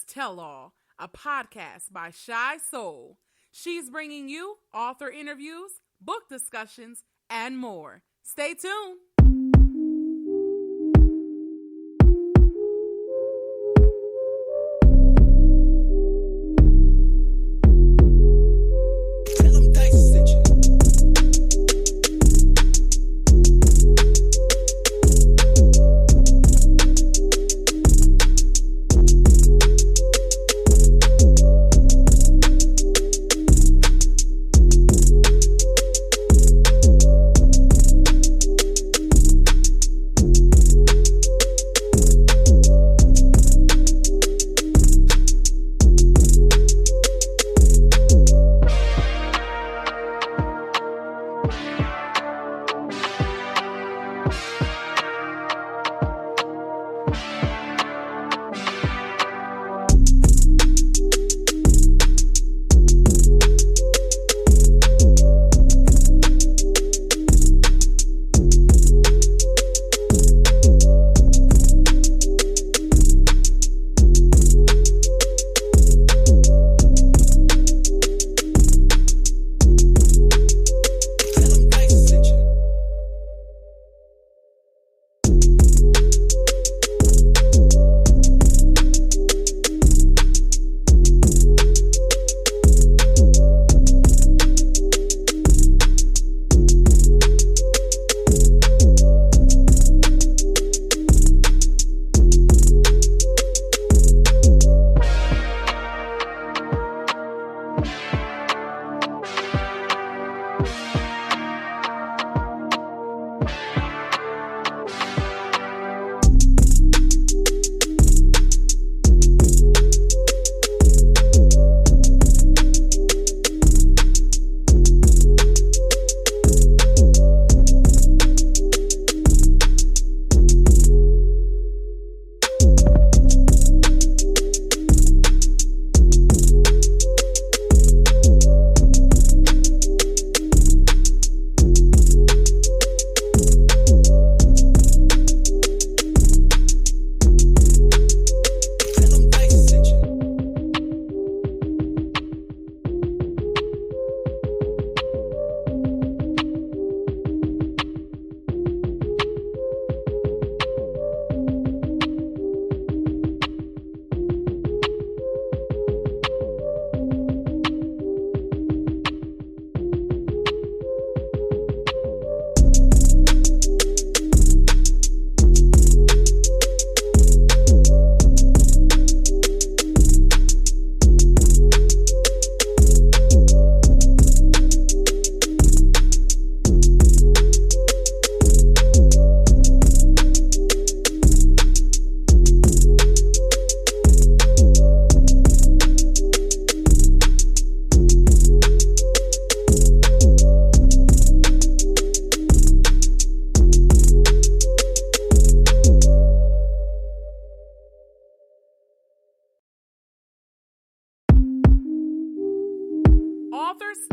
Tell All, a podcast by Shy Soul. She's bringing you author interviews, book discussions, and more. Stay tuned.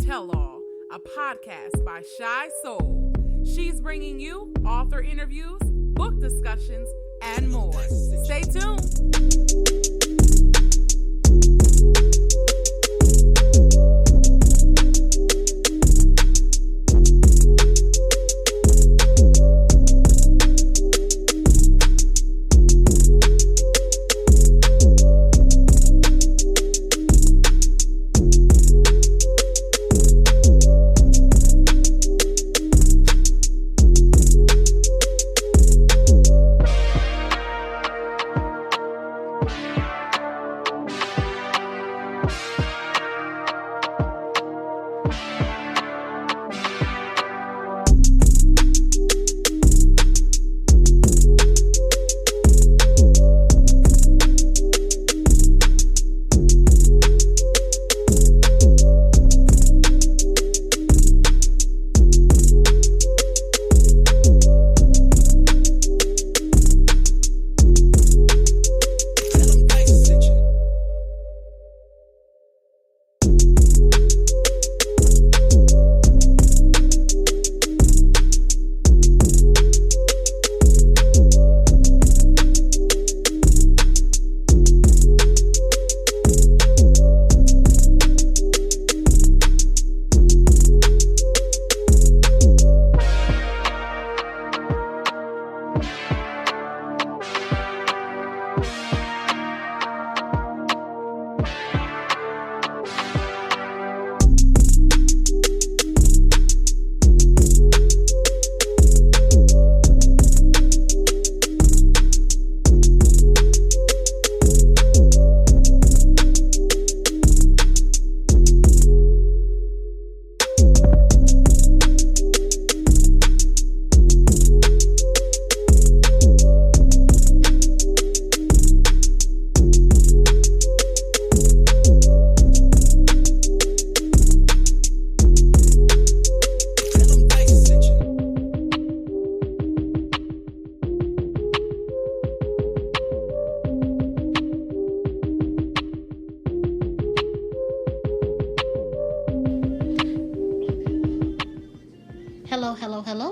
Tell All, a podcast by Shy Soul. She's bringing you author interviews, book discussions, and more. Stay tuned.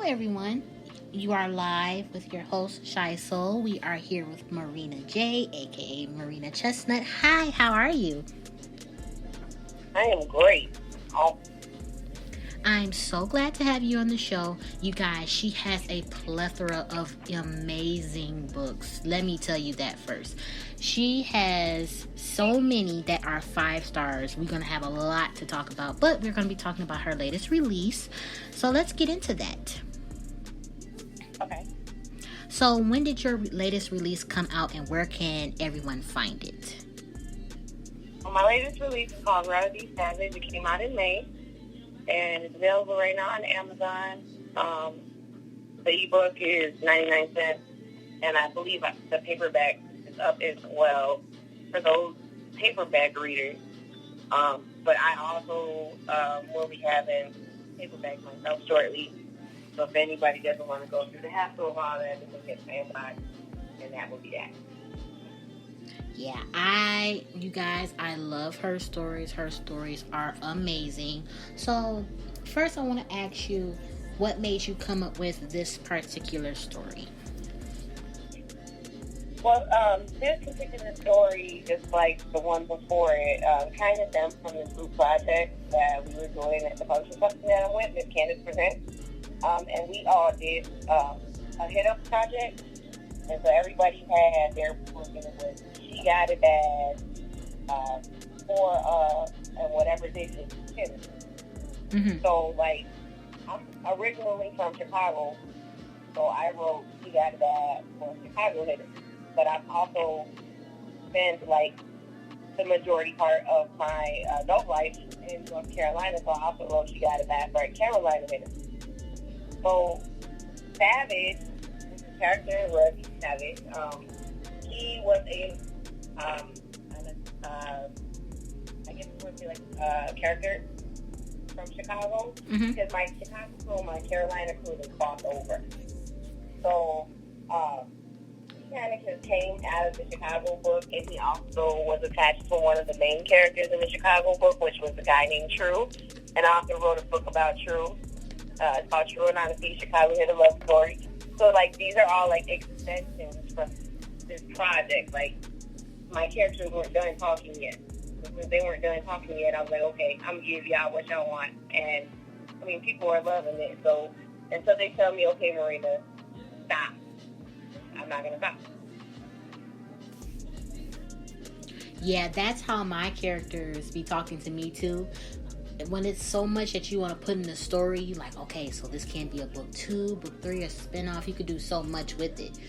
everyone. You are live with your host, Shy Soul. We are here with Marina J, aka Marina Chesnut. Hi, how are you? I am great. I'm so glad to have you on the show. You guys, she has a plethora of amazing books. Let me tell you that first. She has so many that are 5 stars. We're going to have a lot to talk about, but we're going to be talking about her latest release. So let's get into that. Okay. So when did your latest release come out and where can everyone find it? Well, my latest release is called Marina Savage. It came out in May, and it's available right now on Amazon. The ebook is 99 cents, and I believe the paperback is up as well for those paperback readers. But I also will be having paperback myself shortly. So if anybody doesn't want to go through the hassle of all that, they can get my inbox, and that will be that. Yeah, you guys, I love her stories. Her stories are amazing. So, first I want to ask you, what made you come up with this particular story? Well, this particular story, just like the one before it, kind of stemmed from this group project that we were doing at the publishing company that I'm with, Miss Candace Presents. And we all did a hit-up project. And so everybody had their book, and it was She Got It Bad, and whatever they did. Mm-hmm. So, like, I'm originally from Chicago, so I wrote She Got It Bad for Chicago hitters. But I've also spent, like, the majority part of my adult life in North Carolina, so I also wrote She Got It Bad for Carolina hitters. So, Savage, this is character was Savage. He was I guess it would be like a character from Chicago, mm-hmm. because my Chicago crew and my Carolina crew was crossed over. So, he kind of just came out of the Chicago book, and he also was attached to one of the main characters in the Chicago book, which was a guy named True. And I also wrote a book about True. It's called True and Honesty, Chicago Hit a Love Story. So, like, these are all, like, extensions from this project. Like, my characters weren't done talking yet. Since they weren't done talking yet, I was like, okay, I'm going to give y'all what y'all want. And, I mean, people are loving it. So, until they tell me, okay, Marina, stop, I'm not going to stop. Yeah, that's how my characters be talking to me, too. When it's so much that you want to put in the story, you're like, okay, so this can't be a book 2, book 3, a spinoff. You could do so much with it.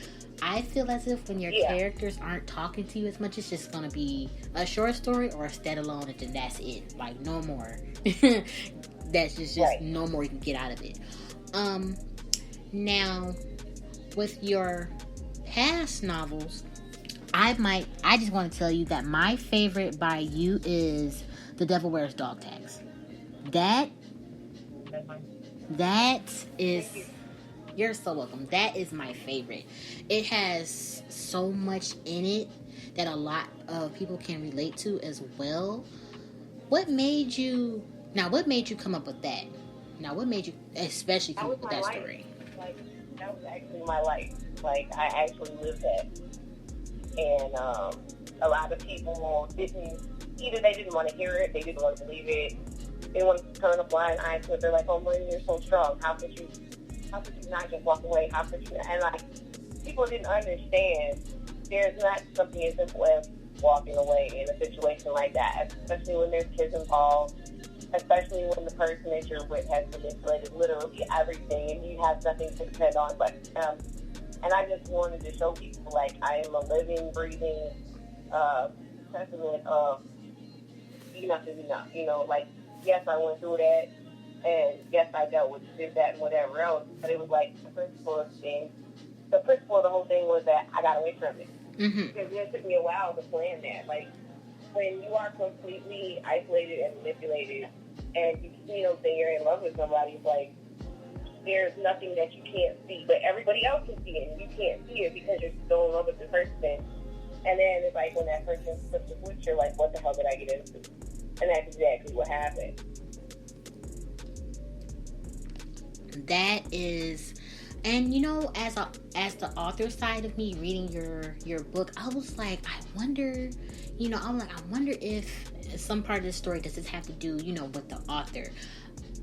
I feel as if when your characters aren't talking to you as much, it's just going to be a short story or a standalone, and then that's it. Like, no more. That's just right. No more you can get out of it. Now, with your past novels, I just want to tell you that my favorite by you is The Devil Wears Dog Tags. That is, you're so welcome. That is my favorite. It has so much in it that a lot of people can relate to as well. What made you come up with that? Now, what made you especially come up with that story? Like, that was actually my life. Like, I actually lived that. And a lot of people they didn't want to hear it, they didn't want to believe it. They want to turn a blind eye to it. They're like, oh, Marina, you're so strong. How could you not just walk away? How could you? And, like, people didn't understand there's not something as simple as walking away in a situation like that, especially when there's kids involved, especially when the person that you're with has manipulated literally everything and you have nothing to depend on but them. And I just wanted to show people, like, I am a living, breathing testament of enough is enough. You know, like, yes, I went through that, and yes, I dealt with this, that, and whatever else, but it was like the principle of the whole thing was that I got away from it. Mm-hmm. Because it took me a while to plan that. Like, when you are completely isolated and manipulated, and you know, say you're in love with somebody, it's like, there's nothing that you can't see, but everybody else can see it, and you can't see it because you're still in love with the person. And then it's like when that person flips the switch, you're like, what the hell did I get into? And that's exactly what happened. that is, and you know, as the author side of me reading your book, I was like, I wonder, you know, I'm like, I wonder if some part of the story does this have to do, you know, with the author.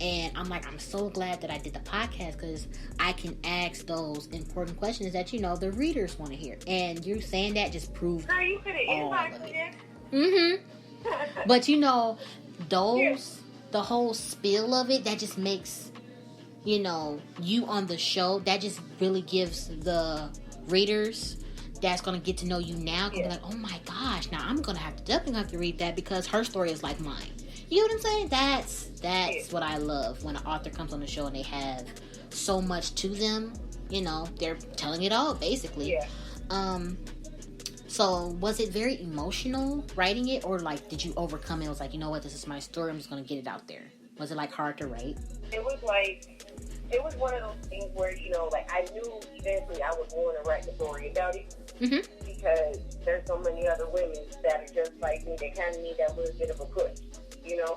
And I'm like, I'm so glad that I did the podcast because I can ask those important questions that, you know, the readers want to hear. And you saying that just proved all of it. Mm-hmm. But, you know, the whole spill of it, that just makes, you know, you on the show, that just really gives the readers that's going to get to know you now, going to be like, oh my gosh, now I'm going to definitely have to read that because her story is like mine. You know what I'm saying? That's what I love when an author comes on the show and they have so much to them. You know, they're telling it all, basically. Yeah. So, was it very emotional writing it? Or, like, did you overcome it? It was like, you know what? This is my story. I'm just going to get it out there. Was it, like, hard to write? It was one of those things where, you know, like, I knew eventually I was going to write the story about it. Mm-hmm. Because there's so many other women that are just like me. They kind of need that little bit of a push. You know,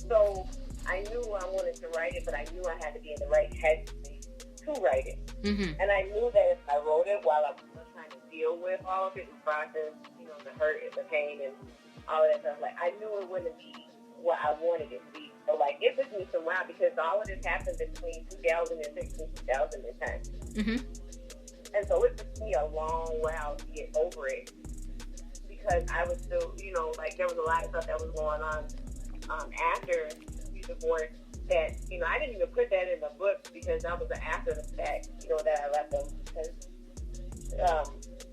so I knew I wanted to write it, but I knew I had to be in the right headspace to write it. Mm-hmm. And I knew that if I wrote it while I was still trying to deal with all of it, the process, you know, the hurt and the pain and all of that stuff, like, I knew it wouldn't be what I wanted it to be. So, like, it took me some while because all of this happened between 2006 and 2010. Mm-hmm. And so it took me a long while to get over it. Because I was still, you know, like, there was a lot of stuff that was going on after the divorce that, you know, I didn't even put that in the book because that was after the fact, you know, that I left him. Because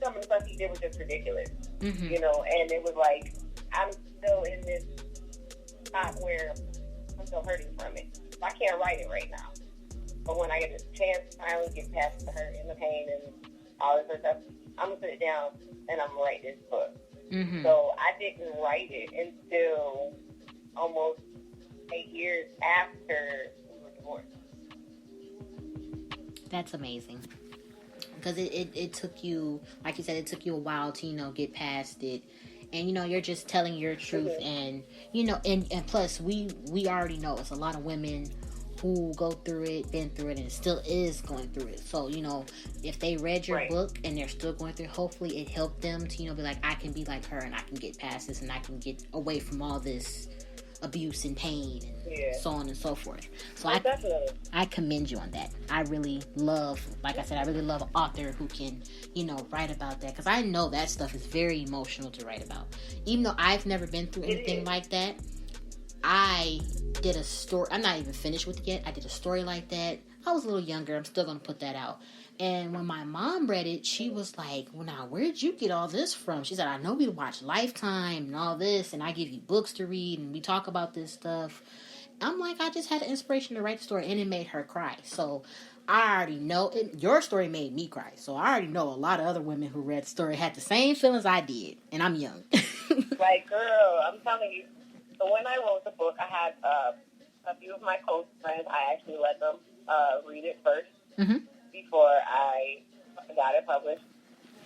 some of the stuff he did was just ridiculous, you know, and it was like, I'm still in this spot where I'm still hurting from it. So I can't write it right now. But when I get a chance to finally get past the hurt and the pain and all this other stuff, I'm going to sit down and I'm going to write this book. Mm-hmm. So I didn't write it until almost 8 years after we were divorced. That's amazing. Because it took you, like you said, it took you a while to, you know, get past it. And, you know, you're just telling your truth. Mm-hmm. And, you know, and plus, we already know it's a lot of women who go through it, been through it, and still is going through it. So, you know, if they read your book and they're still going through it, hopefully it helped them to, you know, be like, I can be like her and I can get past this and I can get away from all this abuse and pain and so on and so forth. So I commend you on that. I really love, like I said, I really love an author who can, you know, write about that, because I know that stuff is very emotional to write about. Even though I've never been through anything like that, I did a story. I'm not even finished with it yet. I did a story like that. I was a little younger. I'm still going to put that out. And when my mom read it, she was like, well, now, where'd you get all this from? She said, I know we watch Lifetime and all this, and I give you books to read, and we talk about this stuff. I'm like, I just had the inspiration to write the story, and it made her cry. So I already know it. Your story made me cry. So I already know a lot of other women who read the story had the same feelings I did, and I'm young. Like, girl, I'm telling you. So when I wrote the book, I had a few of my close friends. I actually let them read it first before I got it published,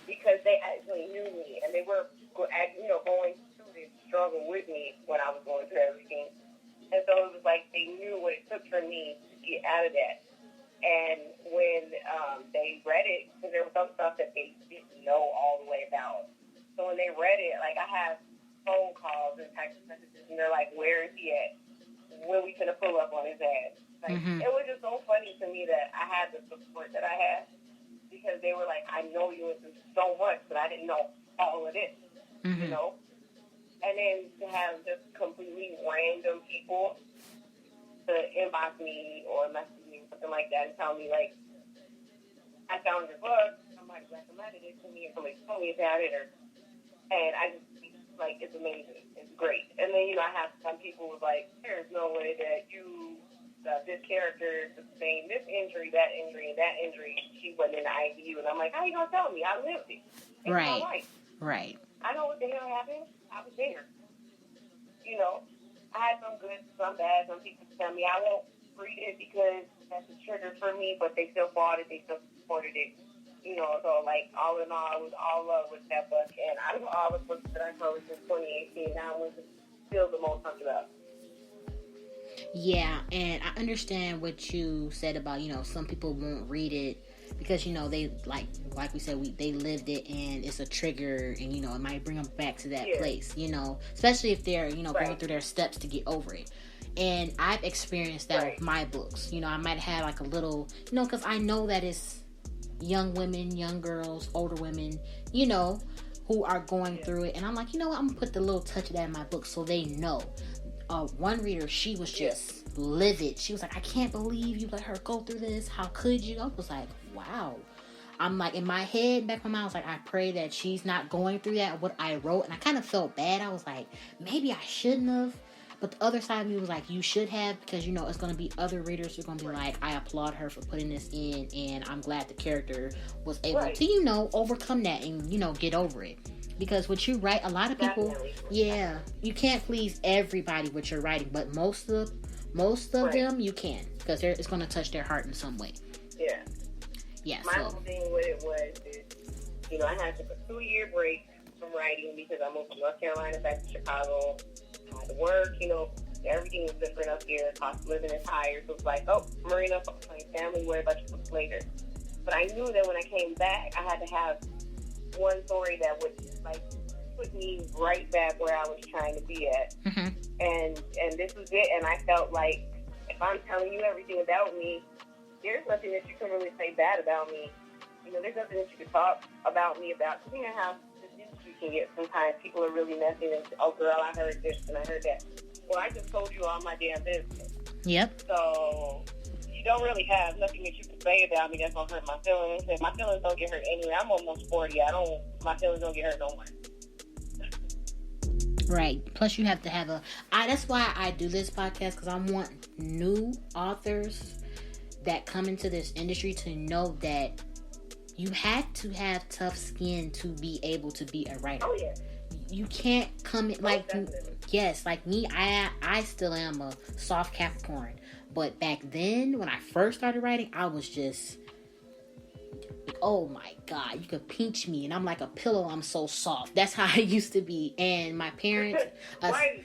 because they actually knew me and they were, you know, going through this struggle with me when I was going through everything. And so it was like they knew what it took for me to get out of that. And when they read it, because there was some stuff that they didn't know all the way about. So when they read it, like, I have phone calls and text messages, and they're like, where is he at? When we finna pull up on his ass? Like, it was just so funny to me that I had the support that I had, because they were like, I know you went through so much, but I didn't know all of this, you know? And then to have just completely random people to inbox me or message me, something like that, and tell me, like, I found your book, somebody recommended it to me, or somebody told me about it, and I just, like, it's amazing. It's great. And then, you know, I have some people who was like, there's no way that this character sustained this injury, that injury, and that injury. She went in the ICU. And I'm like, how you going to tell me? I lived it. It's my life. Right. I know what the hell happened. I was there. You know, I had some good, some bad. Some people tell me I won't read it because that's a trigger for me, but they still bought it. They still supported it. You know, so, like, all in all, I was all love with that book. And out of all the books that I published in 2018, that one was still the most talked about. Yeah, and I understand what you said about, some people won't read it because, they, like we said, they lived it and it's a trigger and, it might bring them back to that place, especially if they're, going through their steps to get over it. And I've experienced that with my books. I might have like a little, because I know that it's young women, young girls, older women, who are going through it. And I'm like, I'm going to put the little touch of that in my book so they know. One reader, she was just livid. She was like, I can't believe you let her go through this. How could you? I was like, wow. I'm like, in my head, back in my mind, I was like, I pray that she's not going through that, what I wrote. And I kind of felt bad. I was like, maybe I shouldn't have. But the other side of me was like, you should have, because, it's going to be other readers who are going to be like, I applaud her for putting this in, and I'm glad the character was able to, overcome that and, get over it. Because what you write, a lot of people, you can't please everybody with your writing, but most of them you can, because it's going to touch their heart in some way. Yeah. Yeah. My whole thing with it was, I had to take a 2-year break from writing because I moved from North Carolina back to Chicago. I had to work, everything was different up here. Cost of living is higher, so it's like, Marina, family, worry about your books later. But I knew that when I came back, I had to have one story that would put me right back where I was trying to be at. Mm-hmm. And this was it. And I felt like if I'm telling you everything about me, there's nothing that you can really say bad about me. There's nothing that you can talk about me about. You know how this industry can get sometimes. People are really messy and, oh girl, I heard this and I heard that. Well, I just told you all my damn business. Yep. So you don't really have nothing that you can say about me that's gonna hurt my feelings. And my feelings don't get hurt anyway. I'm almost 40. My feelings don't get hurt no more. Right. Plus, you have to have that's why I do this podcast, because I want new authors that come into this industry to know that you had to have tough skin to be able to be a writer. Oh, yeah. You can't come in like me. I still am a soft Capricorn, but back then when I first started writing, I was just, oh my God, you could pinch me and I'm like a pillow. I'm so soft. That's how I used to be. And my parents, my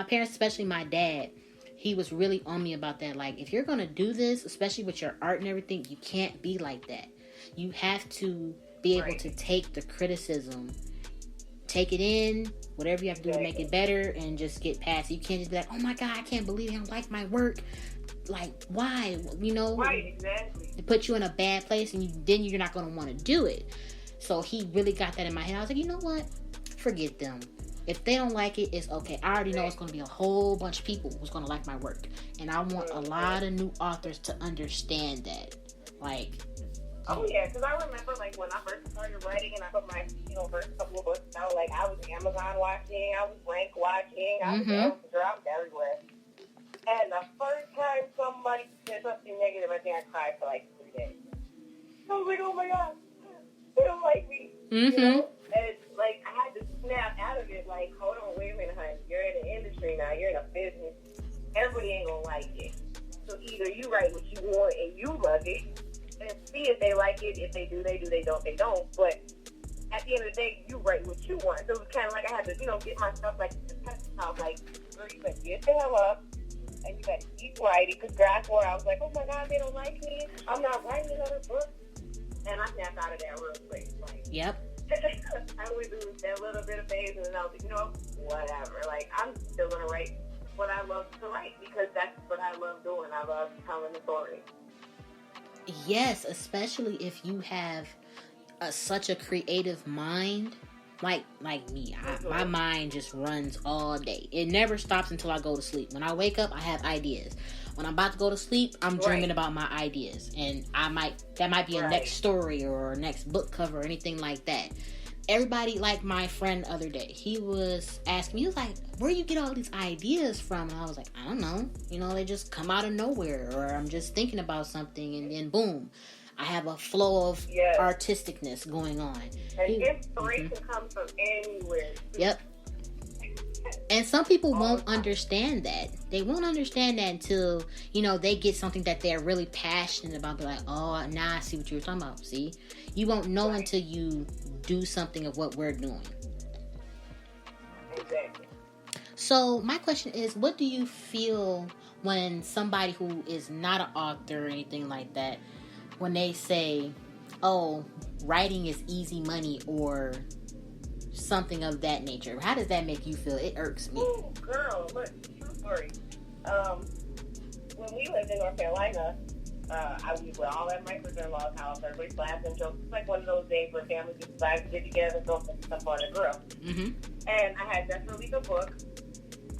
parents, especially my dad, he was really on me about that. Like, if you're gonna do this, especially with your art and everything, you can't be like that. You have to be able to take the criticism, take it in, whatever you have to do to make it better, and just get past it. You can't just be like, oh my God, I can't believe they don't like my work. Like, why? Right, exactly. To put you in a bad place, and then you're not going to want to do it. So he really got that in my head. I was like, you know what? Forget them. If they don't like it, it's okay. I already know it's going to be a whole bunch of people who's going to like my work. And I want a lot of new authors to understand that. Like, oh yeah, because I remember like when I first started writing and I put my first couple of books out, like I was Amazon watching, I was rank watching, I was everywhere. And the first time somebody said something negative, I think I cried for like 3 days. I was like, oh my God, they don't like me. Mm-hmm. And it's like I had to snap out of it. Like, hold on, wait a minute, honey. You're in the industry now. You're in a business. Everybody ain't gonna like it. So either you write what you want and you love it, and see if they like it. If they do, they do. They don't, they don't. But at the end of the day, you write what you want. So it was kind of like I had to, get myself like to test out. Like, girl, you better get the hell up. And you better keep writing. Because that's where I was like, oh my God, they don't like me. I'm not writing another book. And I snapped out of that real quick. Like, yep. I went through that little bit of phase, and then I was like, whatever. Like, I'm still going to write what I love to write because that's what I love doing. I love telling the story. Yes, especially if you have such a creative mind. Like me, my mind just runs all day. It never stops until I go to sleep. When I wake up, I have ideas. When I'm about to go to sleep, I'm dreaming about my ideas, and that might be a next story or a next book cover or anything like that. Everybody, like my friend the other day, he was asking me, he was like, where do you get all these ideas from? And I was like, I don't know. They just come out of nowhere, or I'm just thinking about something, and then boom, I have a flow of artisticness going on. And inspiration comes from anywhere. Yep. And some people won't understand that. They won't understand that until, they get something that they're really passionate about. Be like, oh, now I see what you were talking about. See? You won't know until you do something of what we're doing. Exactly. So my question is, what do you feel when somebody who is not an author or anything like that, when they say, oh, writing is easy money or something of that nature? How does that make you feel? It irks me. Ooh, girl, look, true story. When we lived in North Carolina, we were all at my sister-in-law's house. Everybody's laughing, jokes. It's like one of those days where families just decide to get together and throw some stuff on the grill. Mm-hmm. And I had just released a book,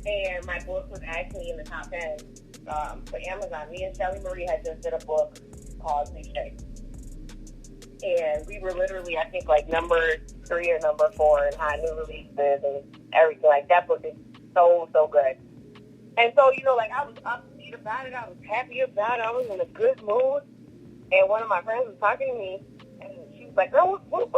and my book was actually in the top 10 for Amazon. Me and Shelly Marie had just did a book called Cliche. And we were literally, I think, like number 3 or number 4 in high new releases and everything. Like, that book is so, so good. And so, you know, like, I was upbeat about it. I was happy about it. I was in a good mood. And one of my friends was talking to me, and she was like, girl, what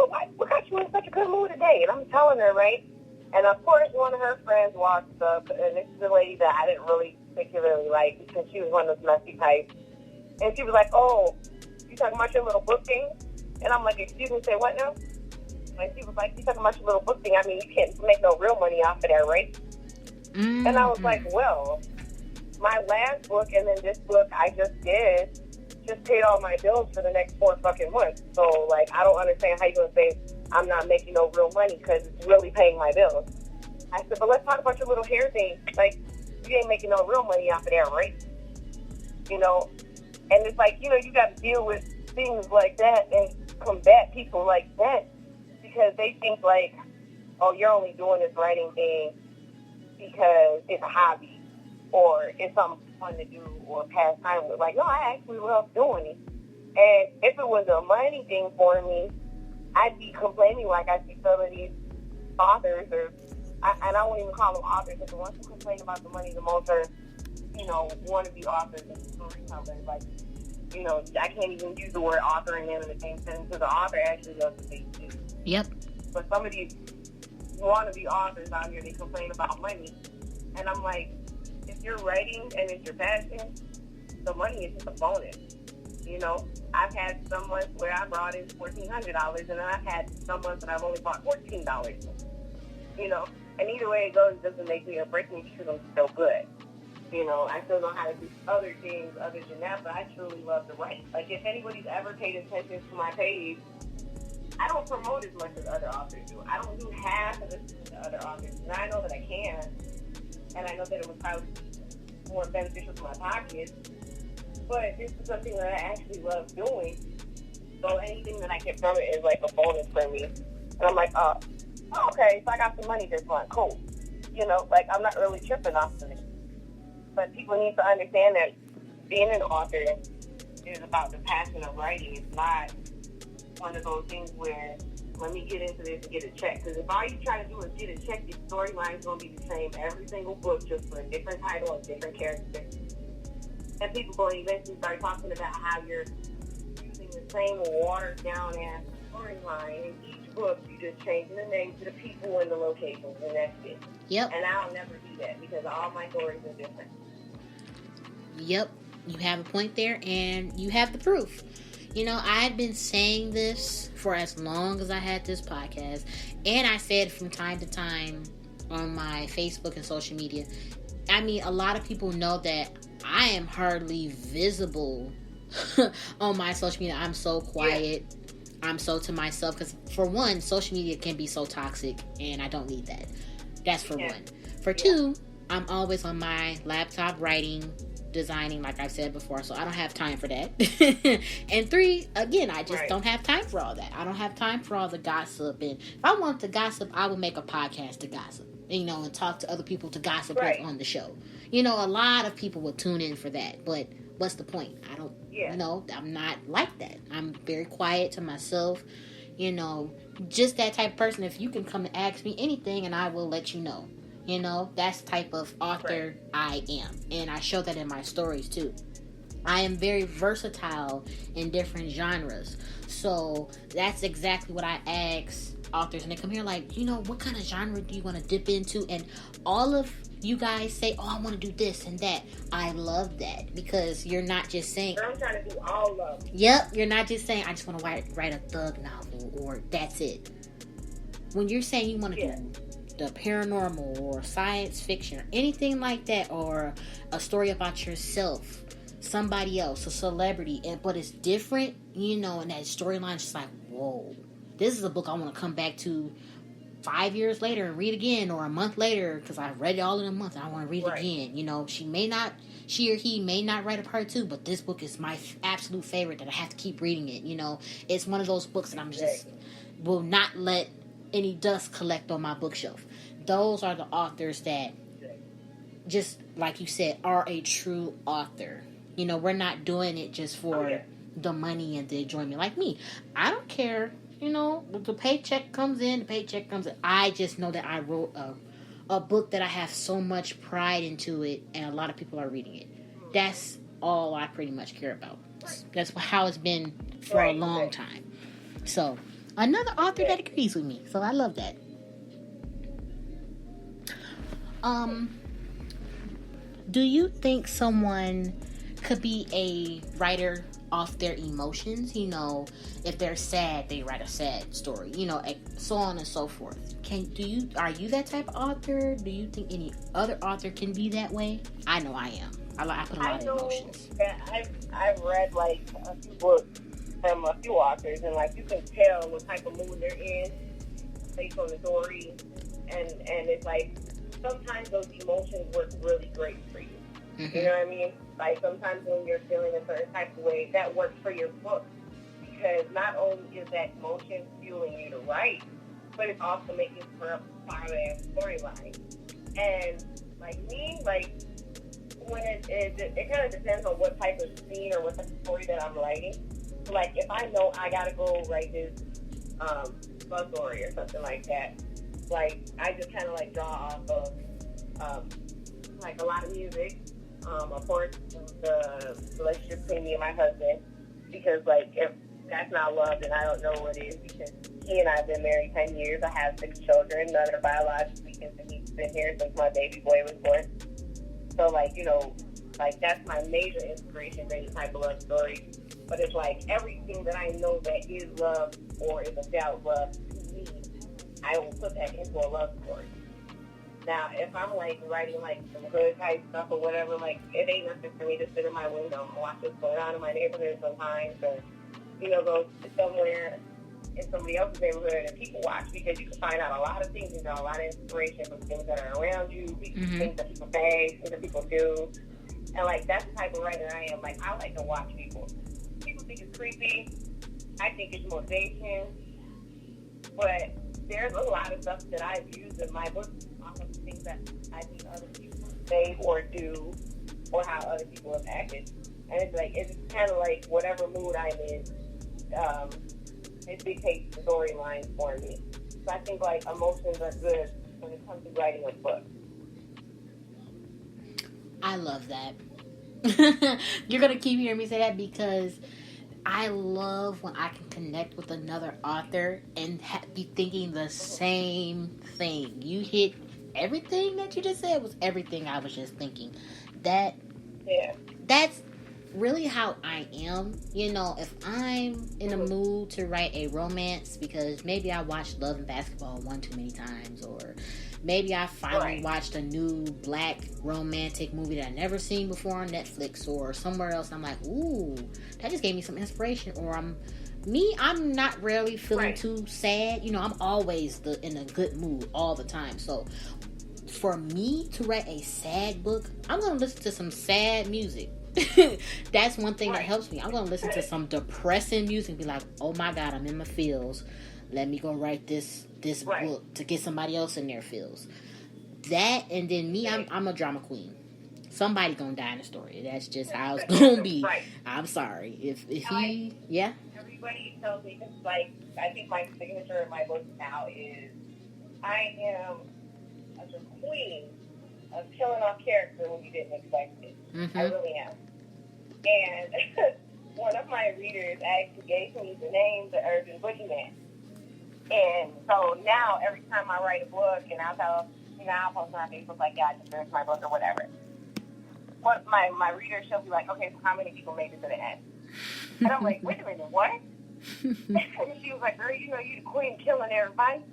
got you in such a good mood today? And I'm telling her, right? And, of course, one of her friends walks up, and this is a lady that I didn't really particularly like because she was one of those messy types. And she was like, oh, you talking about your little book thing? And I'm like, excuse me, say what now? And she was like, you talking about your little book thing? I mean, you can't make no real money off of that, right? Mm-hmm. And I was like, well, my last book and then this book I just did just paid all my bills for the next 4 fucking months. So, like, I don't understand how you're going to say I'm not making no real money because it's really paying my bills. I said, but let's talk about your little hair thing. Like, you ain't making no real money off of that, right? You know? And it's like, you know, you got to deal with things like that and combat people like that because they think like, oh, you're only doing this writing thing because it's a hobby or it's something fun to do or pass time with. Like, no, I actually love doing it. And if it was a money thing for me, I'd be complaining like I see some of these authors, and I won't even call them authors, because the ones who complain about the money the most are, you know, wannabe authors and storytellers. Like, you know, I can't even use the word author and them in the same sentence because the author actually does the same too. Yep. But some of these wannabe authors out here, they complain about money. And I'm like, if you're writing and it's your passion, the money is just a bonus. You know, I've had some months where I brought in $1,400, and then I've had some months that I've only bought $14. You know, and either way it goes, it doesn't make me or break me because I'm still good. You know, I still know how to do other things other than that, but I truly love to write. Like, if anybody's ever paid attention to my page, I don't promote as much as other authors do. I don't do half of this to other authors, and I know that I can, and I know that it would probably be more beneficial to my pocket, but this is something that I actually love doing, so anything that I get from it is like a bonus for me. And I'm like, oh, okay, so I got some money this month, cool. You know, like, I'm not really tripping off of it. But people need to understand that being an author is about the passion of writing. It's not one of those things where, let me get into this and get a check. Because if all you try to do is get a check, your storyline is going to be the same every single book, just for a different title and different character. And people going to eventually start talking about how you're using the same watered-down ass storyline in each book. You just changing the names to the people and the locations, and that's it. Yep. And I'll never do that because all my stories are different. Yep, you have a point there, and you have the proof. You know, I've been saying this for as long as I had this podcast, and I said from time to time on my Facebook and social media. I mean, a lot of people know that I am hardly visible on my social media. I'm so quiet. Yeah. I'm so to myself because, for one, social media can be so toxic, and I don't need that. That's for one. For two, I'm always on my laptop writing, designing, like I've said before, so I don't have time for that. And 3, again, I just don't have time for all that. I don't have time for all the gossip, and if I want to gossip, I would make a podcast to gossip, you know, and talk to other people to gossip on the show. You know, a lot of people will tune in for that, but what's the point? I don't, you know, I'm not like that. I'm very quiet to myself, you know, just that type of person. If you can come and ask me anything and I will let you know. You know, that's the type of author I am. And I show that in my stories, too. I am very versatile in different genres. So that's exactly what I ask authors. And they come here like, you know, what kind of genre do you want to dip into? And all of you guys say, oh, I want to do this and that. I love that. Because you're not just saying... I'm trying to do all of them. Yep. You're not just saying, I just want to write a thug novel or that's it. When you're saying you want to do the paranormal or science fiction or anything like that, or a story about yourself, somebody else, a celebrity, but it's different, and that storyline is just like, whoa, this is a book I want to come back to 5 years later and read again, or a month later, because I read it all in a month and I want to read it again. She or he may not write a part 2, but this book is my absolute favorite that I have to keep reading it. It's one of those books that I'm just will not let any dust collect on my bookshelf. Those are the authors that, just like you said, are a true author. We're not doing it just for the money and the enjoyment. Like me, I don't care. The paycheck comes in, I just know that I wrote a book that I have so much pride into it, and a lot of people are reading it. That's all I pretty much care about. That's how it's been for a long time. So, another author that agrees with me. So, I love that. Do you think someone could be a writer off their emotions? If they're sad, they write a sad story, so on and so forth. Are you that type of author? Do you think any other author can be that way? I know I am. I put a lot of emotions. I've read like a few books from a few authors, and like you can tell what type of mood they're in based on the story, and it's like sometimes those emotions work really great for you. Mm-hmm. You know what I mean? Like sometimes when you're feeling a certain type of way, that works for your book, because not only is that emotion fueling you to write, but it's also making for a part of that storyline. And like me, like when it kind of depends on what type of scene or what type of story that I'm writing. So like if I know I gotta go write this love story or something like that, like I just kind of like draw off of like a lot of music. Of course, the relationship between me and my husband, because like if that's not love, then I don't know what is, because he and I have been married 10 years. I have 6 children, none are biologically, and he's been here since my baby boy was born. So like, like that's my major inspiration for any type of love story. But it's like everything that I know that is love or is about love to me, I will put that into a love story. Now, if I'm like writing like some hood type stuff or whatever, like it ain't nothing for me to sit in my window and watch what's going on in my neighborhood sometimes, or go sit somewhere in somebody else's neighborhood and people watch, because you can find out a lot of things, a lot of inspiration from things that are around you, things that people say, things that people do, and like that's the type of writer I am. Like I like to watch people. People think it's creepy. I think it's motivation, but there's a lot of stuff that I've used in my book. Of the things that I see other people say or do, or how other people have acted, and it's kind of like whatever mood I'm in, it dictates the storyline for me. So I think like emotions are good when it comes to writing a book. I love that. You're gonna keep hearing me say that, because I love when I can connect with another author and be thinking the same thing. You hit everything that you just said was everything I was just thinking. That's really how I am. If I'm in a mood to write a romance, because maybe I watched Love and Basketball one too many times, or maybe I finally watched a new black romantic movie that I never seen before on Netflix or somewhere else, and I'm like, ooh, that just gave me some inspiration. Or I'm not rarely feeling too sad. I'm always in a good mood all the time. So for me to write a sad book, I'm going to listen to some sad music. That's one thing that helps me. I'm going to listen to some depressing music and be like, oh my God, I'm in my feels. Let me go write this book to get somebody else in their feels. That, and then me, I'm a drama queen. Somebody going to die in the story. That's just how it's going to be. I'm sorry. If everybody tells me, it's like, I think my signature in my book now is, I am a queen of killing off character when you didn't expect it. Mm-hmm. I really am. And one of my readers actually gave me the name The Urban Boogeyman. And so now every time I write a book, and I'll post on Facebook like, yeah, I just finished my book or whatever. But my reader, she'll be like, okay, so how many people made it to the end? And I'm like, wait a minute, what? And she was like, girl, you're the queen killing everybody.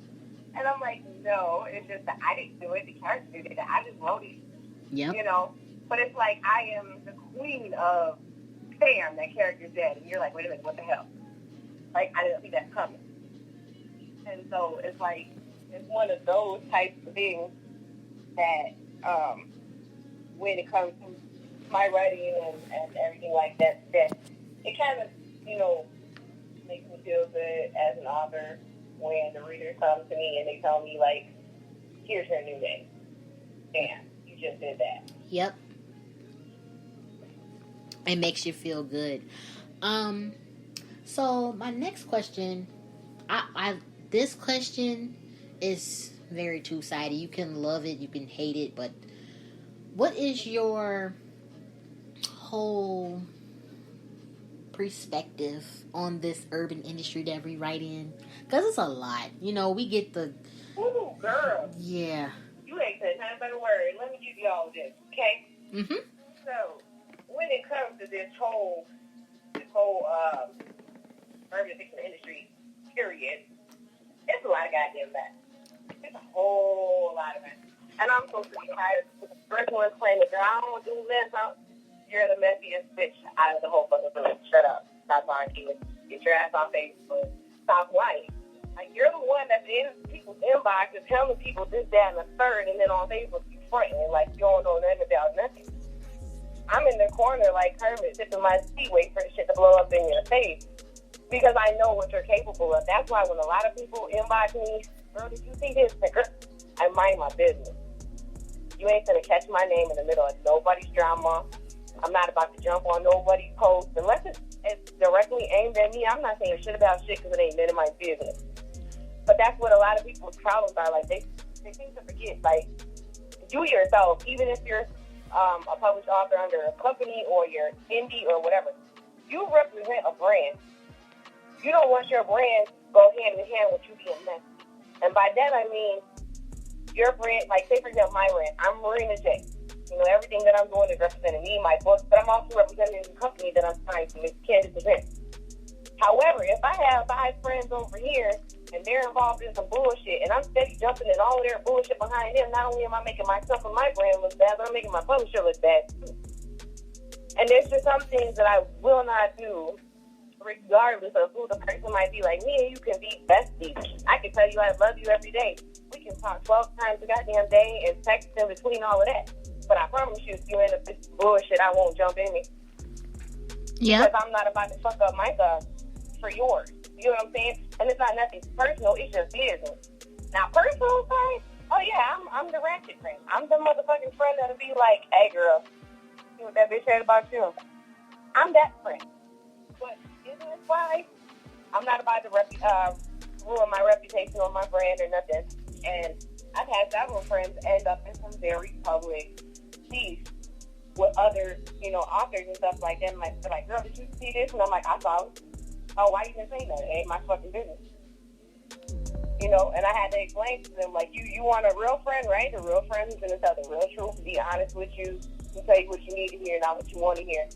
And I'm like, no, it's just that I didn't do it. The character did it. I just wrote it. Yep. You know? But it's like I am the queen of Sam, that character's dead. And you're like, wait a minute, what the hell? Like, I didn't see that coming. And so it's like, it's one of those types of things that when it comes to my writing and everything like that, that it kind of, you know, makes me feel good as an author when the readers come to me and they tell me, like, here's your new name. Damn, you just did that. Yep. It makes you feel good. So my next question, this question is very two-sided. You can love it, you can hate it, but what is your whole perspective on this urban industry that we write in? Because it's a lot. You know, we get the... Ooh, girl. Yeah. You ain't said nothing but a word. Let me give you all this, okay? Mm-hmm. So, when it comes to this whole urban fiction industry, period, it's a lot of goddamn mess. It's a whole lot of mess. And I'm supposed to be tired of the first one claiming, girl, I don't do this. You're the messiest bitch out of the whole fucking group. Shut up. Stop lying, kids. Get your ass on Facebook. Stop lying. Like, you're the one that's in people's inbox and telling people this, that, and the third, and then on Facebook you fronting like you don't know nothing about nothing. I'm in the corner like Kermit, sipping my tea, waiting for the shit to blow up in your face because I know what you're capable of. That's why when a lot of people inbox me, girl, did you see this? I mind my business. You ain't gonna catch my name in the middle of nobody's drama. I'm not about to jump on nobody's post. Unless it's directly aimed at me, I'm not saying shit about shit because it ain't none of my business. But that's what a lot of people's problems are. Like, they seem to forget, like, you yourself, even if you're a published author under a company or you're indie or whatever, you represent a brand. You don't want your brand to go hand in hand with you being messy. And by that, I mean, your brand, like, say, for example, my brand, I'm Marina J. You know, everything that I'm doing is representing me, my books, but I'm also representing the company that I'm trying to present. However, if I have 5 friends over here and they're involved in some bullshit and I'm steady jumping in all of their bullshit behind them, not only am I making myself and my brand look bad, but I'm making my publisher look bad too. And there's just some things that I will not do regardless of who the person might be. Like, me and you can be besties. I can tell you I love you every day. We can talk 12 times a goddamn day and text in between all of that. But I promise you, if you end up this bullshit, I won't jump in it. Yeah. Because I'm not about to fuck up my stuff for yours. You know what I'm saying? And it's not nothing personal. It's just business. Now, personal side, oh yeah, I'm the ratchet friend. I'm the motherfucking friend that'll be like, hey girl, see what that bitch said about you? I'm that friend. But business-wise, I'm not about to ruin my reputation or my brand or nothing. And I've had several friends end up in some very public beef with other, you know, authors and stuff like that. And like, they're like, girl, did you see this? And I'm like, I saw it. Oh, why you didn't say that? It ain't my fucking business. You know, and I had to explain to them, like, you want a real friend, right? A real friend who's going to tell the real truth, be honest with you, to tell you what you need to hear, not what you want to hear.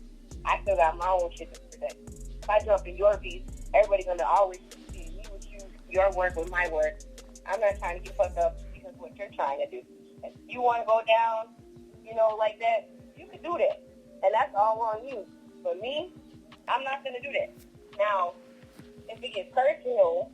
I still got my own shit to protect. If I jump in your beef, everybody's going to always see me with you, your work with my work. I'm not trying to get fucked up because of what you're trying to do. If you want to go down, you know, like that, you can do that. And that's all on you. But me, I'm not going to do that. Now, if it gets personal,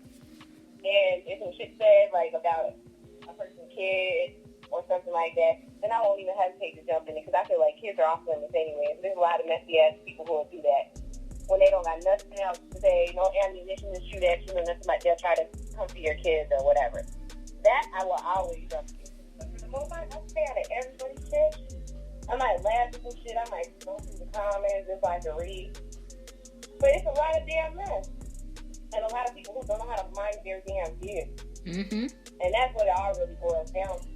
and if some shit said, like, about a person's kid or something like that, then I won't even hesitate to jump in it, because I feel like kids are off limits anyway. There's a lot of messy-ass people who will do that. When they don't got nothing else to say, no ammunition to shoot at you, and nothing like they'll try to come for your kids or whatever. That I will always jump in. But for the most part, I stay out of everybody's shit. I might laugh at some shit, I might go through the comments if I can read. But it's a lot of damn mess. And a lot of people who don't know how to mind their damn business. Mm-hmm. And that's what it all really boils down to.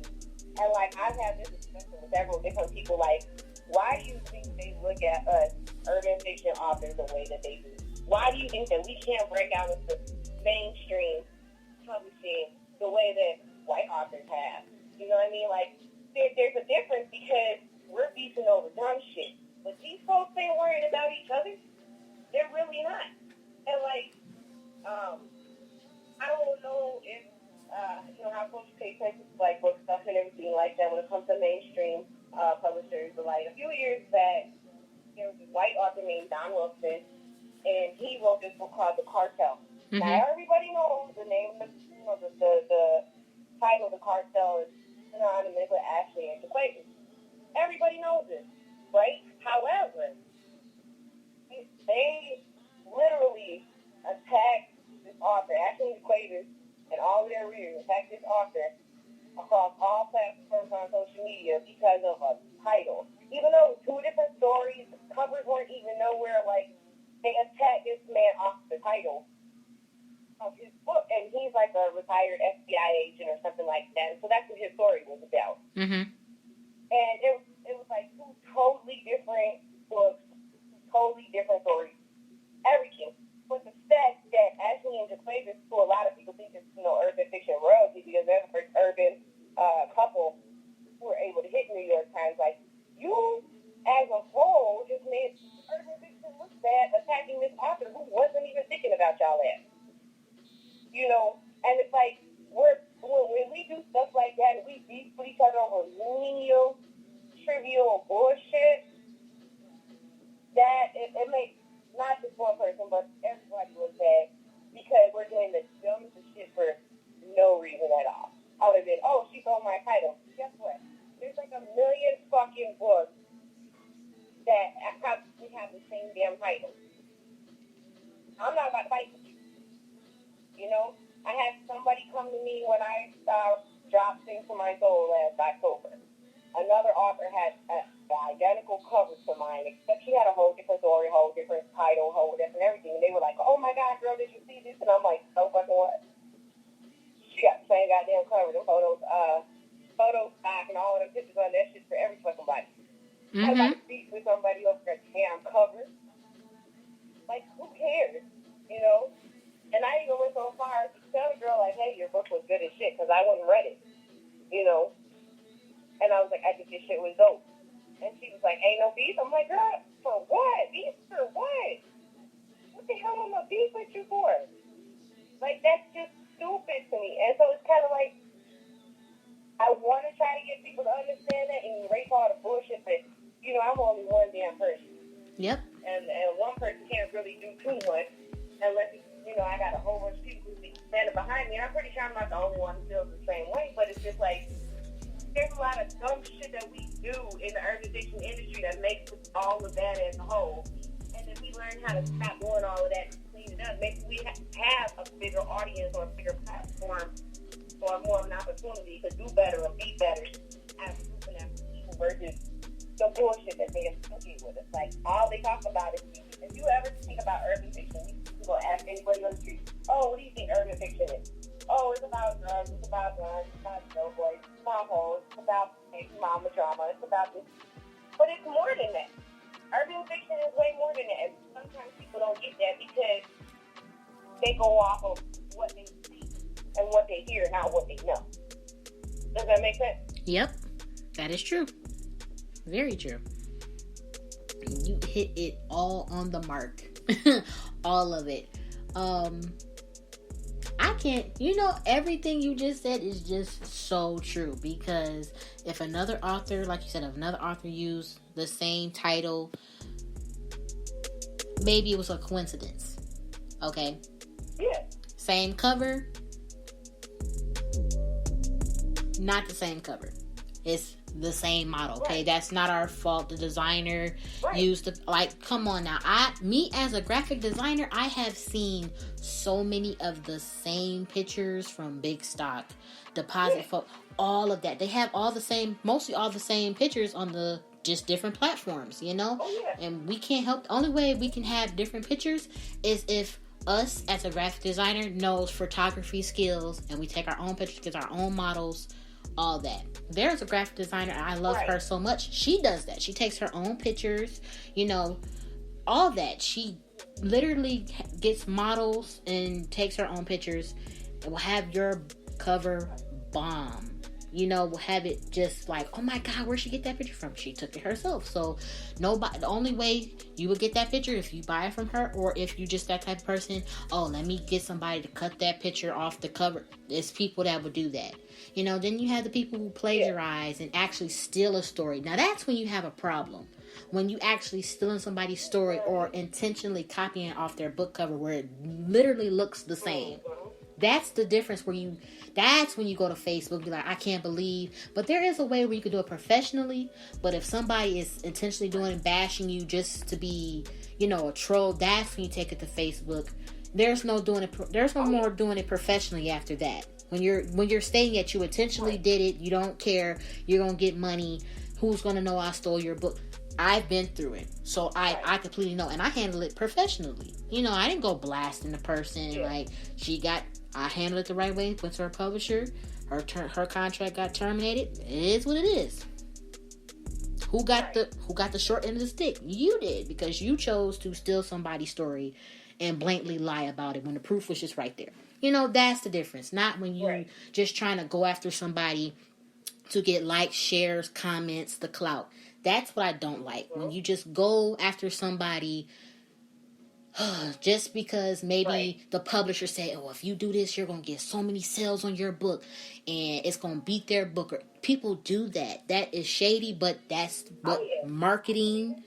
And, like, I've had this discussion with several different people, like, why do you think they look at us, urban fiction authors, the way that they do? Why do you think that we can't break out into mainstream publishing the way that white authors have? You know what I mean? Like, there's a difference because we're beefing over dumb shit. But these folks ain't worried about each other. They're really not. And, like, I don't know if how folks pay attention to like book stuff and everything like that when it comes to mainstream publishers. But like a few years back, there was this white author named Don Wilson, and he wrote this book called The Cartel. Mm-hmm. Now everybody knows the name of the title of The Cartel is synonymous with Ashley and Jaquavius. Everybody knows it, right? However, they literally attacked this author, Ashley and Jaquavius, and all of their readers attacked this author across all platforms on social media because of a title. Even though two different stories, covers weren't even nowhere, like, they attacked this man off the title of his book, and he's like a retired FBI agent or something like that. So that's what his story was about. Mm-hmm. And it was like two totally different books, totally different stories, everything. But the fact that Ashley and Jaquavius, who a lot of people think is, urban fiction royalty because they're the first urban couple who were able to hit New York Times, like, you, as a whole, just made urban fiction look bad attacking this author who wasn't even thinking about y'all ass. And it's like, when we do stuff like that and we beef with each other over menial, trivial bullshit, that it makes not just one person, but everybody look bad because we're doing the dumbest shit for no reason at all. Other than, oh, she stole my title. Guess what? There's like a million fucking books that probably have the same damn title. I'm not about to fight with you. I had somebody come to me when I dropped Things for My Soul last October. Another author had the identical cover to mine, except she had a whole different story, whole different title, whole different everything. And they were like, oh my God, girl, did you see this? And I'm like, so fucking what? She got the same goddamn cover, the photo stock, and all of them pictures on that shit for every fucking body. Mm-hmm. I like to speak with somebody over a damn cover. Like, who cares? And I even went so far as to tell the girl, like, hey, your book was good as shit, because I wouldn't read it. And I was like, I think this shit was dope. And she was like, ain't no beef. I'm like, girl, for what? Beef for what? What the hell am I beef with you for? Like, that's just stupid to me. And so it's kind of like, I want to try to get people to understand that and erase all the bullshit, but, I'm only one damn person. Yep. And one person can't really do too much unless, I got a whole bunch of people who's standing behind me. And I'm pretty sure I'm not the only one who feels the same way, but it's just like, there's a lot of dumb shit that we do in the urban fiction industry that makes all of that as a whole. And if we learn how to stop doing all of that and clean it up, maybe we have a bigger audience or a bigger platform or more of an opportunity to do better or be better as moving after people versus the bullshit that they associate with us. Like, all they talk about is, if you ever think about urban fiction, you go ask anybody on the street, oh, what do you think urban fiction is? Oh, it's about drugs, it's about guns, it's about snowboards, it's about hoes, it's about mama drama, it's about this. But it's more than that. Urban fiction is way more than that. And sometimes people don't get that because they go off of what they see and what they hear, not what they know. Does that make sense? Yep, that is true. Very true. You hit it all on the mark. All of it. I can't, everything you just said is just so true, because if another author, like you said, if another author used the same title, maybe it was a coincidence. Okay? Yeah. Same cover, not the same cover. It's the same model. Okay, right. That's not our fault. The designer used the come on now. Me as a graphic designer, I have seen so many of the same pictures from Big Stock, Deposit all of that. They have mostly all the same pictures on the just different platforms, Oh, yeah. And we can't help. The only way we can have different pictures is if us as a graphic designer knows photography skills and we take our own pictures, get our own models, all that. There's a graphic designer, and I love her so much. She does that. She takes her own pictures, all that. She literally gets models and takes her own pictwill have your cover bomb. have it just like, oh my God, where'd she get that picture from? She took it herself. So the only way you would get that picture if you buy it from her, or if you just that type of person, oh, let me get somebody to cut that picture off the cover. There's people that would do that. Then you have the people who plagiarize and actually steal a story. Now that's when you have a problem. When you actually stealing somebody's story or intentionally copying off their book cover where it literally looks the same. That's the difference that's when you go to Facebook and be like, I can't believe. But there is a way where you can do it professionally. But if somebody is intentionally doing and bashing you just to be, a troll, that's when you take it to Facebook. There's no more doing it professionally after that. When you're stating that you intentionally did it, you don't care, you're going to get money, who's going to know I stole your book? I've been through it, so I completely know, and I handle it professionally. I didn't go blasting the person. I handled it the right way. Went to her publisher. Her contract got terminated. It is what it is. Who got the short end of the stick? You did, because you chose to steal somebody's story and blatantly lie about it when the proof was just right there. That's the difference. Not when you just trying to go after somebody to get likes, shares, comments, the clout. That's what I don't like. When you just go after somebody just because maybe the publisher said, oh, if you do this, you're going to get so many sales on your book and it's going to beat their book. People do that. That is shady, but that's what marketing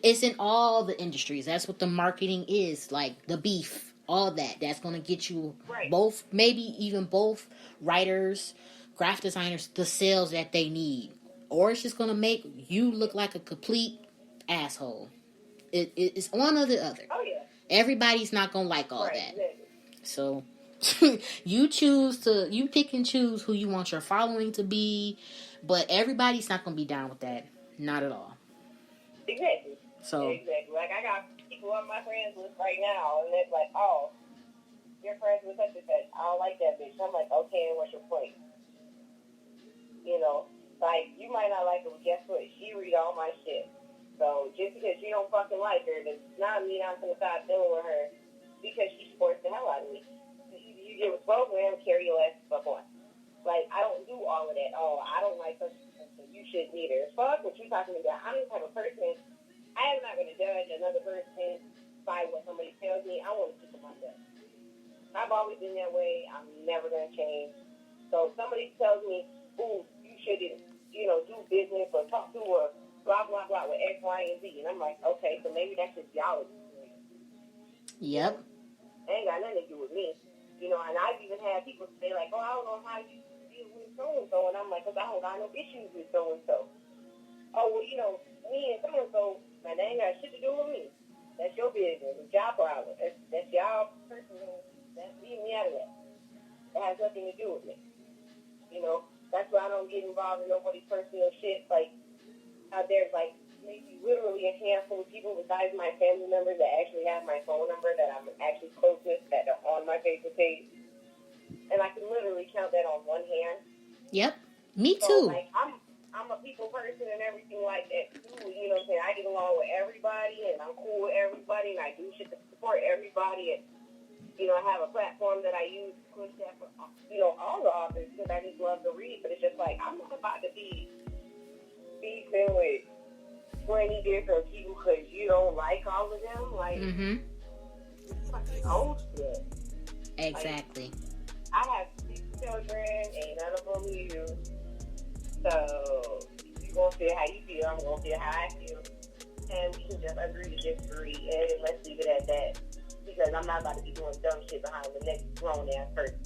it's in all the industries. That's what the marketing is, like the beef, all that. That's going to get you both, maybe even both writers, graphic designers, the sales that they need. Or it's just going to make you look like a complete asshole. It's one or the other. Oh, yeah. Everybody's not going to like all that. Exactly. So, you pick and choose who you want your following to be, but everybody's not going to be down with that. Not at all. Exactly. Exactly. Like, I got people on my friends list right now, and it's like, oh, you're friends with such and such. I don't like that bitch. I'm like, okay, and what's your point? Like, you might not like her, but guess what? She read all my shit. So, just because you don't fucking like her, does not mean I'm going to stop dealing with her because she supports the hell out of me. You get with program, carry your ass the fuck on. Like, I don't do all of that. Oh, I don't like such and such, so you shouldn't either. Fuck what you talking about. I'm the type of person, I am not going to judge another person by what somebody tells me. I want to keep it myself. I've always been that way. I'm never going to change. So, if somebody tells me, ooh, you shouldn't, do business or talk to a blah, blah, blah with X, Y, and Z. And I'm like, okay, so maybe that's just y'all. Yep. It ain't got nothing to do with me. And I've even had people say, like, oh, I don't know how you deal with so-and-so. And I'm like, because I don't got no issues with so-and-so. Oh, well, me and so-and-so, man, they ain't got shit to do with me. That's your business. It's y'all problem. That's y'all personal. Leave me out of that. It has nothing to do with me. That's why I don't get involved in nobody's personal shit. Like, there's like maybe literally a handful of people besides my family members that actually have my phone number that I'm actually close with that are on my Facebook page. And I can literally count that on one hand. Yep. Me so, too. Like, I'm a people person and everything like that too. You know what I'm saying? I get along with everybody and I'm cool with everybody and I do shit to support everybody. And, I have a platform that I use to push that for, all the authors because I just love to read. But it's just like, I'm not about to be beefing with 20 different people because you don't like all of them. Like, it's fucking old shit. Exactly. Like, I have 6 children, ain't none of them you. So, you're going to feel how you feel, I'm going to feel how I feel. And we can just agree to disagree, and let's leave it at that. Because I'm not about to be doing dumb shit behind the next grown-ass person.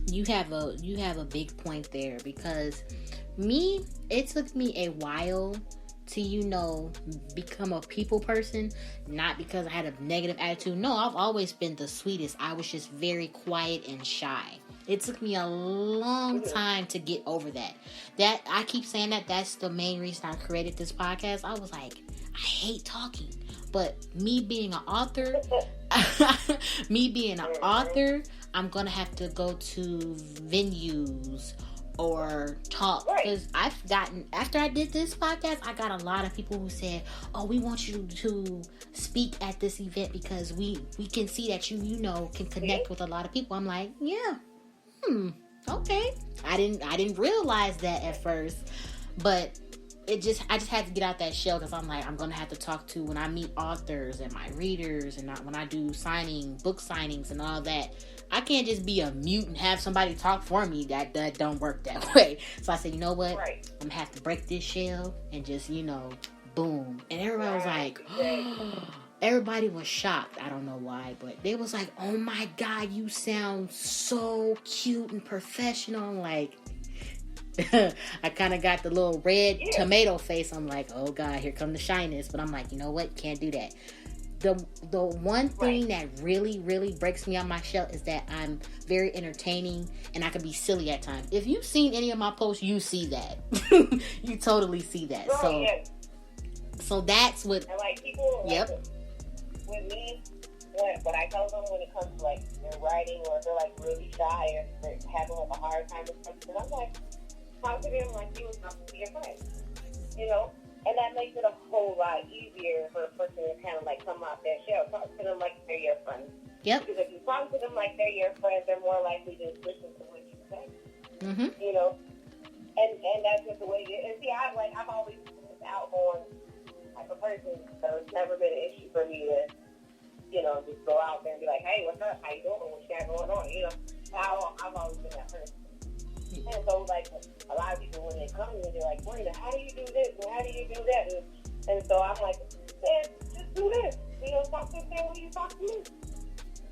You have a big point there because it took me a while to, become a people person, not because I had a negative attitude. No, I've always been the sweetest. I was just very quiet and shy. It took me a long time to get over that. That I keep saying that's the main reason I created this podcast. I was like, I hate talking. But me being an author, I'm going to have to go to venues or talk. Because after I did this podcast, I got a lot of people who said, oh, we want you to speak at this event because we can see that you can connect with a lot of people. I'm like, yeah, Okay. I didn't realize that at first, but I just had to get out that shell because I'm like, I'm gonna have to talk to when I meet authors and my readers and when I do book signings and all that. I can't just be a mute and have somebody talk for me. That don't work that way. So I said, you know what? Right. I'm gonna have to break this shell and just, boom. And everybody was like, everybody was shocked. I don't know why, but they was like, oh my God, you sound so cute and professional. I'm like, I kind of got the little red tomato face. I'm like, oh God, here come the shyness. But I'm like, you know what? Can't do that. The one thing that really, really breaks me out my shell is that I'm very entertaining and I can be silly at times. If you've seen any of my posts, you see that. You totally see that. So that's what. And like people, yep. Like, with me, what I tell them when it comes to like their writing or they're like really shy or they're having like a hard time with something, I'm like, talk to them like you was talking to your friend, And that makes it a whole lot easier for a person to kind of like come out their shell. Talk to them like they're your friends. Yep. Because if you talk to them like they're your friends, they're more likely to listen to what you say. Mm-hmm. And that's just the way it is. And see, I've always been this outgoing type of person, so it's never been an issue for me to, just go out there and be like, hey, what's up? How you doing? What you got going on? I've always been that person. And so, like, a lot of people, when they come to me, they're like, Marina, how do you do this? And how do you do that? And so I'm like, man, just do this. Talk to the same way you talk to me.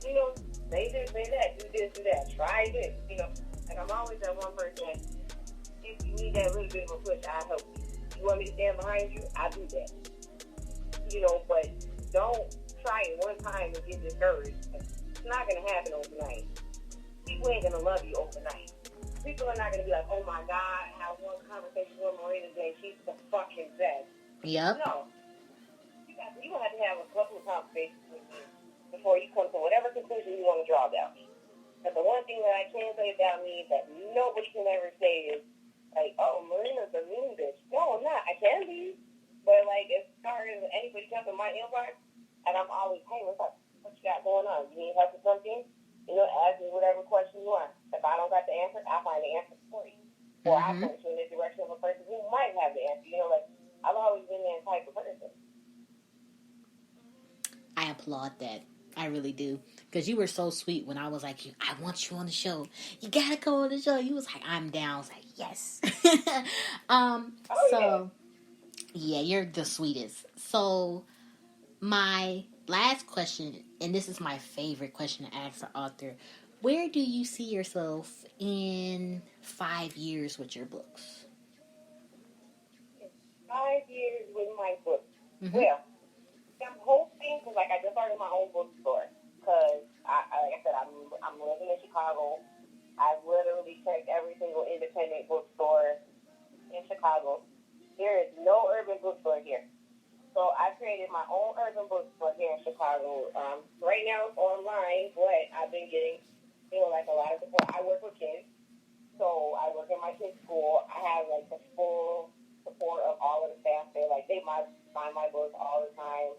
Say this, say that, do this, do that. Try this. Like, I'm always that one person that, if you need that little bit of a push, I'll help you. You want me to stand behind you? I'll do that. But don't try it one time and get discouraged. It's not going to happen overnight. People ain't going to love you overnight. People are not going to be like, oh my God, I have one conversation with Marina J. She's the fucking best. Yep. No. You going to have to have a couple of conversations with me before you come to whatever conclusion you want to draw about me. But the one thing that I can say about me that nobody can ever say is, like, oh, Marina's a mean bitch. No, I'm not. I can be. But, like, as far as anybody comes in my inbox, and I'm always, hey, what's up? What you got going on? You need help with something? Ask me whatever question you want. If I don't got the answer, I'll find the answer for you. Or I'll point you in the direction of a person who might have the answer. I've always been that type of person. I applaud that. I really do. Because you were so sweet when I was like, I want you on the show. You gotta go on the show. You was like, I'm down. I was like, yes. Yeah, you're the sweetest. So, my last question, and this is my favorite question to ask an author. Where do you see yourself in 5 years with your books? 5 years with my books. Mm-hmm. Well, I'm hoping, because I just started my own bookstore. Because, like I said, I'm living in Chicago. I've literally checked every single independent bookstore in Chicago. There is no urban bookstore here. So I created my own urban bookstore here in Chicago. Right now it's online, but I've been getting, like a lot of support. I work with kids, so I work in my kids' school. I have like the full support of all of the staff there. Like they might find my books all the time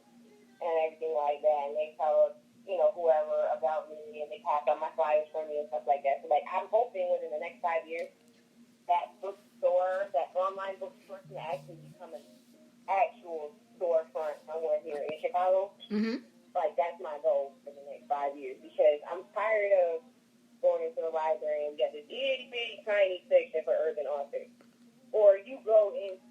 and everything like that. And they tell whoever about me, and they pass on my flyers for me and stuff like that. So like I'm hoping within the next 5 years that bookstore, that online bookstore, can actually become an actual storefront somewhere here in Chicago. Mm-hmm. Like, that's my goal for the next 5 years, because I'm tired of going into the library and get this itty-bitty tiny section for urban authors. Or you go into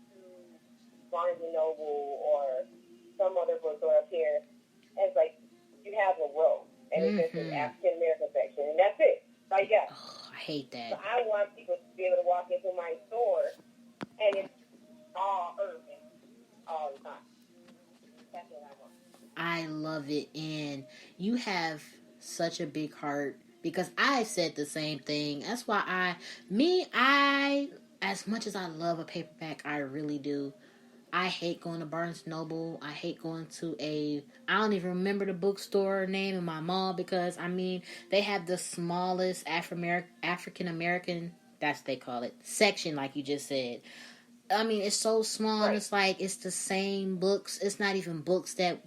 Barnes & Noble or some other bookstore up here, and it's like, you have a row, and it's just an African-American section, and that's it. Like, yeah. Oh, I hate that. So I want people to be able to walk into my store, and it's all urban all the time. That's what I want. I love it, and you have such a big heart, because I said the same thing. That's why I as much as I love a paperback, I really do. I hate going to Barnes & Noble. I hate going to I don't even remember the bookstore name in my mall, because, they have the smallest African American, that's what they call it, section, like you just said. It's so small, right. And it's like, it's the same books. It's not even books that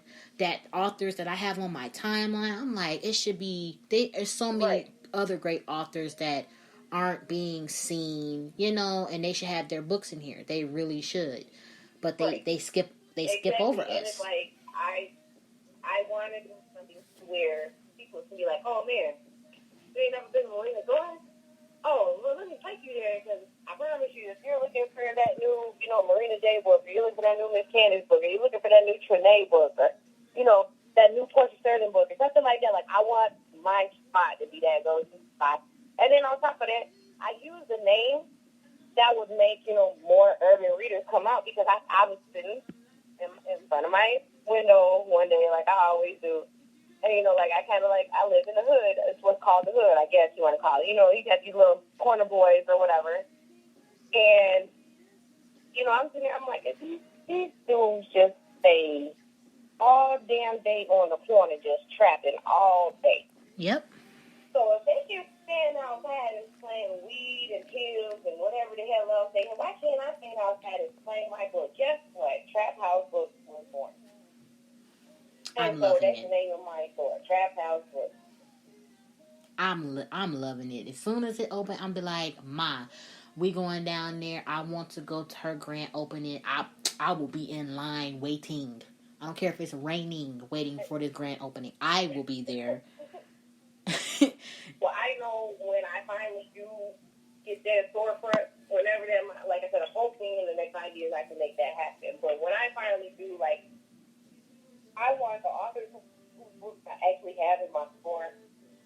authors that I have on my timeline. I'm like, it should be, there's so many other great authors that aren't being seen, you know, and they should have their books in here. They really should. But Right. they skip Exactly. over And it's us. like I want to do something where people can be like, oh man, you ain't never been to Marina J? Oh, well, let me take you there because I promise you, if you're looking for that new, Marina J book, or you're looking for that new Miss Candace book, or you're looking for that new Trinae book, or, that new Portia Sterling book, or something like that, like, I want my spot to be that go-to spot. And then on top of that, I use a name that would make, more urban readers come out because I was sitting in front of my window one day, like I always do. And, I live in the hood. It's what's called the hood, I guess you want to call it. You got these little corner boys or whatever. And, I'm sitting here, I'm like, these dudes just stay all damn day on the corner just trapping all day. Yep. So if they can stand outside and playing weed and pills and whatever the hell else they have, why can't I stand outside and play my book? Guess what? Trap House Books was born. And so that's the name of my store, Trap House Books. I'm loving it. As soon as it opens, I'm be like, Ma, we going down there. I want to go to her grand opening. I will be in line waiting. I don't care if it's raining, waiting for this grand opening. I will be there. Well, I know when I finally do get that storefront, whenever that, like I said, I'm hoping in the next 5 years I can make that happen. But when I finally do, I want the authors whose books I actually have in my store,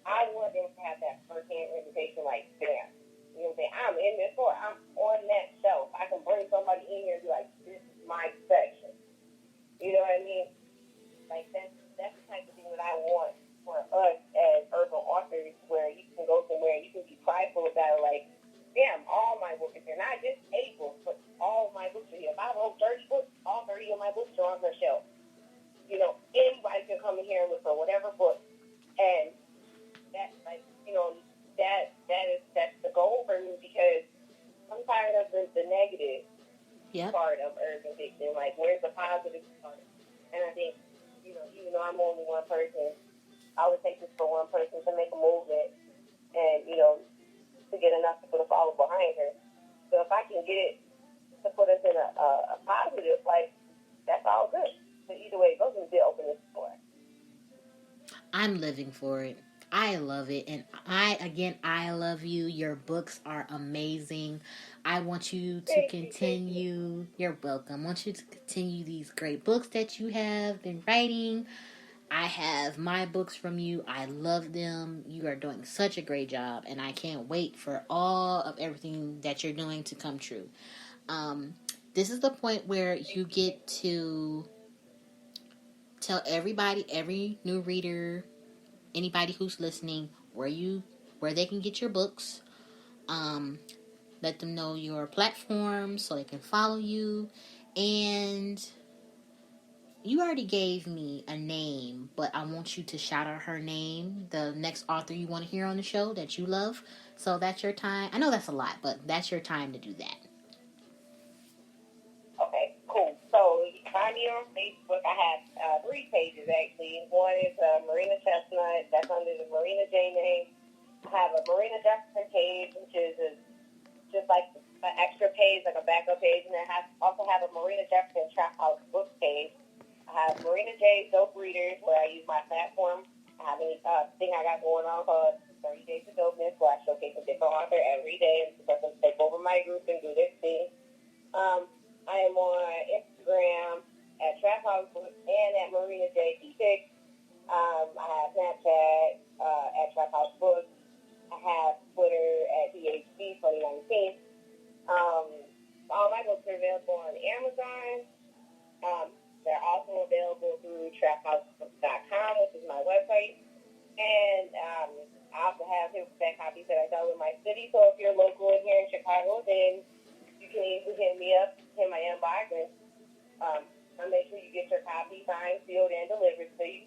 I want them to have that first-hand invitation, like, bam. You know what I'm saying? I'm in this store. I'm on that shelf. I can bring somebody in here and be like, this is my section. You know what I mean? Like, that's the type of thing that I want for us as urban authors, where you can go somewhere and you can be prideful about it, like, damn, all my books are here. Not just 8 books, but all my books are here. If I wrote 30 books, all 30 of my books are on her shelf. Anybody can come in here and look for whatever book. And that's that's the goal for me, because I'm tired of the negative part of urban fiction. Like, where's the positive part? And I think, even though I'm only one person, I would take this for one person to make a movement and, to get enough people to follow behind her. So if I can get it to put us in a positive, that's all good. But either way it goes, we did open this door. I'm living for it. I love it. And I love you. Your books are amazing. I want you to continue. You're welcome. I want you to continue these great books that you have been writing. I have my books from you. I love them. You are doing such a great job. And I can't wait for all of everything that you're doing to come true. This is the point where you get to tell everybody, every new reader, anybody who's listening, where they can get your books. Let them know your platform so they can follow you. And you already gave me a name, but I want you to shout out her name, the next author you want to hear on the show that you love. So that's your time. I know that's a lot, but that's your time to do that. Okay, cool. So you can find me on Facebook. I have 3 pages, actually. One is Marina Chesnut. That's under the Marina J name. I have a Marina Jefferson page, which is just like an extra page, like a backup page. And I also have a Marina Jefferson Trap House book page. I have Marina J Dope Readers, where I use my platform. I have a thing I got going on called 30 Days of Dopeness, where I showcase a different author every day and let them take over my group and do this thing. I am on Instagram at Trap House Books and at Marina J P6. I have Snapchat at Trap House Books. I have Twitter at DHB 2019. All my books are available on Amazon. They're also available through traphousebooks.com, which is my website. And I also have paperback copies that I sell in my city. So if you're local in here in Chicago, then you can easily hit me up in my inbox, and I'll make sure you get your copy signed, sealed, and delivered to you.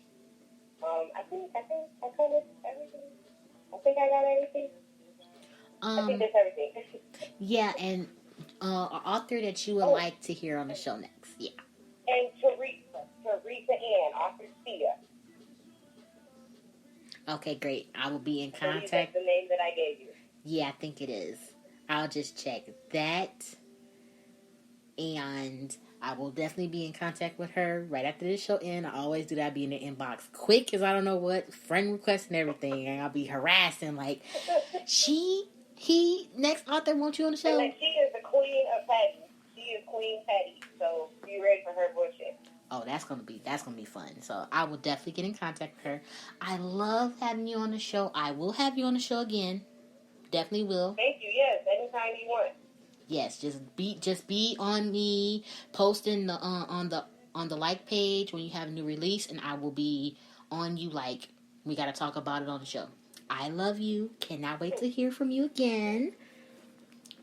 I think I covered everything. I think I got everything. I think that's everything. Yeah, and an author that you would like to hear on the show next. Yeah. And Teresa Ann, author Sia. Okay, great. I will be in I believe contact. that's the name that I gave you. Yeah, I think it is. I'll just check that. And I will definitely be in contact with her right after this show ends. I always do that. I'll be in the inbox quick as I don't know what. Friend requests and everything. And I'll be harassing like, next author wants you on the show. And like, she is the queen of Patty. She is Queen Patty. So be ready for her bullshit. Oh, that's gonna be fun. So I will definitely get in contact with her. I love having you on the show. I will have you on the show again. Definitely will. Thank you. Yes, anytime you want. Yes, just be on me posting the on the like page when you have a new release, and I will be on you like we gotta talk about it on the show. I love you. Cannot wait to hear from you again.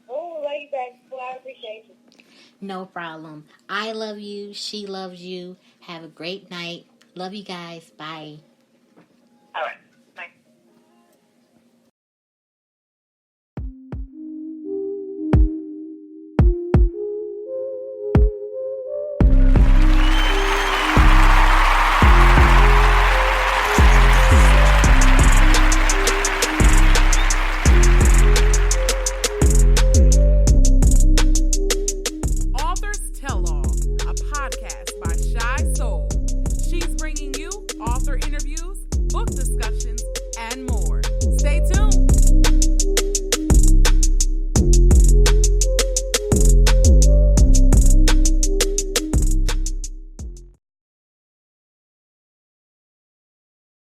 Oh, love you back. Well, I appreciate you. No problem. I love you. She loves you. Have a great night. Love you guys. Bye. All right. Bye. She's bringing you author interviews, book discussions,